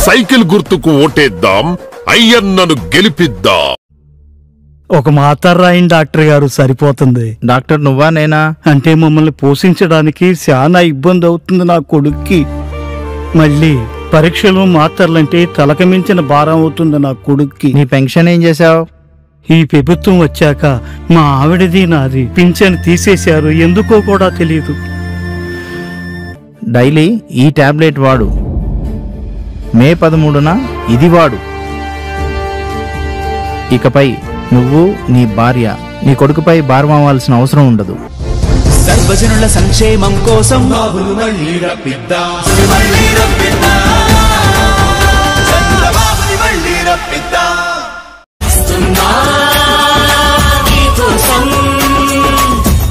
Cycle గుర్తుకు ఓటేద్దాం, అయ్యన్నను గెలిపిద్దాం. ఒక మాత్ర రాయండి డాక్టర్ గారు, సరిపోతుంది. డాక్టర్ నువ్వా నేనా? అంటే మమ్మల్ని పోషించడానికి చాలా ఇబ్బంది అవుతుంది నా కొడుక్కి. మళ్ళీ పరీక్షలు మాత్రలంటే తలకు మించిన భారం అవుతుంది నా కొడుక్కి. నీ పెన్షన్ ఏం చేసావు? ఈ ప్రభుత్వం వచ్చాక మా ఆవిడది నాది పింఛన్ తీసేశారు, ఎందుకో కూడా తెలియదు. డైలీ ఈ టాబ్లెట్ వాడు. మే 13న ఇది వాడు. ఇకపై నువ్వు, నీ భార్య, నీ కొడుకుపై భారం అవ్వాల్సిన అవసరం ఉండదు. సర్వజనుల సంక్షేమం కోసం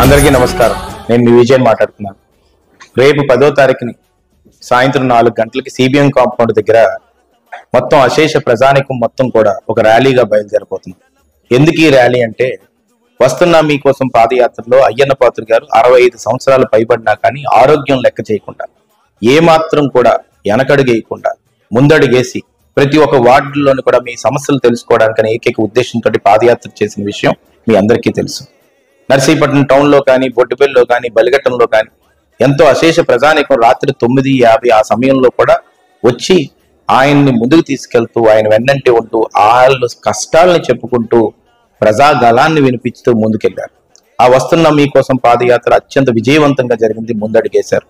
అందరికీ నమస్కారం. నేను మీ విజయన్ మాట్లాడుతున్నాను. రేపు 10వ తారీఖుని సాయంత్రం 4 గంటలకి సిబిఎం కాంపౌండ్ దగ్గర మొత్తం అశేష ప్రజానికం మొత్తం కూడా ఒక ర్యాలీగా బయలుదేరిపోతుంది. ఎందుకు ఈ ర్యాలీ అంటే, వస్తున్నా మీకోసం పాదయాత్రలో అయ్యన్న పాత్రుడు గారు 65 సంవత్సరాలు పైబడినా కానీ ఆరోగ్యం లెక్క చేయకుండా, ఏమాత్రం కూడా వెనకడుగేయకుండా ముందడుగేసి ప్రతి ఒక్క వార్డుల్లోనూ కూడా మీ సమస్యలు తెలుసుకోవడానికని ఏకైక ఉద్దేశంతో పాదయాత్ర చేసిన విషయం మీ అందరికీ తెలుసు. నర్సీపట్నం టౌన్ లో కానీ, బొడ్డుపల్లిలో కానీ, బలిఘట్టంలో కానీ ఎంతో అశేష ప్రజానికం రాత్రి 9:50 ఆ సమయంలో కూడా వచ్చి ఆయన్ని ముందుకు తీసుకెళ్తూ, ఆయన వెన్నంటి ఉంటూ, వాళ్ళ కష్టాలని చెప్పుకుంటూ ప్రజాగలాన్ని వినిపిస్తూ ముందుకెళ్లారు. ఆ వస్తున్న మీకోసం పాదయాత్ర అత్యంత విజయవంతంగా జరిగింది, ముందడుగేశారు.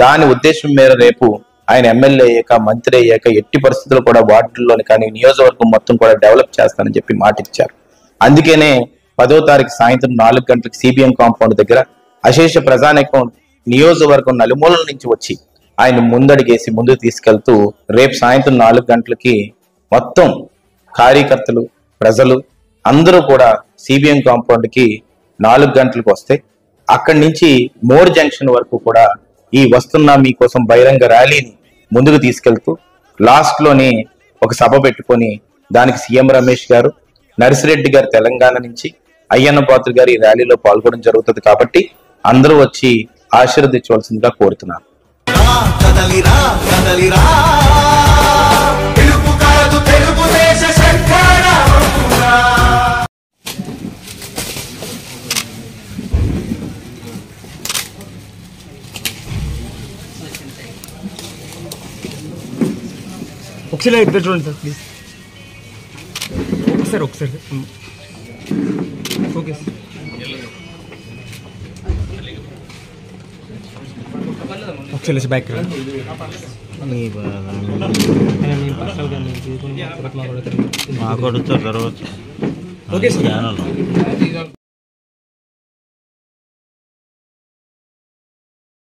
దాని ఉద్దేశం మేర రేపు ఆయన ఎమ్మెల్యే అయ్యాక, మంత్రి అయ్యాక ఎట్టి పరిస్థితుల్లో కూడా వార్డుల్లోని కానీ నియోజకవర్గం మొత్తం కూడా డెవలప్ చేస్తానని చెప్పి మాట ఇచ్చారు. అందుకనే 10వ తారీఖు సాయంత్రం 4 గంటలకు సిబిఎం కాంపౌండ్ దగ్గర అశేష ప్రజానికం నియోజకవర్గం నలుమూలల నుంచి వచ్చి ఆయన ముందడిగేసి ముందుకు తీసుకెళ్తూ రేపు సాయంత్రం 4 గంటలకి మొత్తం కార్యకర్తలు, ప్రజలు అందరూ కూడా సిబిఎం కాంపౌండ్ కి 4 గంటలకు వస్తే అక్కడి నుంచి మోర్ జంక్షన్ వరకు కూడా ఈ వస్తున్నా మీకోసం బహిరంగ ర్యాలీని ముందుకు తీసుకెళ్తూ లాస్ట్ లోని ఒక సభ పెట్టుకొని దానికి సీఎం రమేష్ గారు, నర్సిరెడ్డి గారు తెలంగాణ నుంచి, అయ్యన్న పాత్రుడు గారు ఈ ర్యాలీలో పాల్గొనడం జరుగుతుంది. కాబట్టి అందరూ వచ్చి ఆశీర్వదించవలసిందిగా కోరుతున్నాను. ఒకసారి ఇద్దరు చూడండి సార్ ప్లీజ్. ఒకసారి ఓకే సార్. ఒకసారి బ్యాక్ మా కొడుతో తర్వాత ఓకే సార్.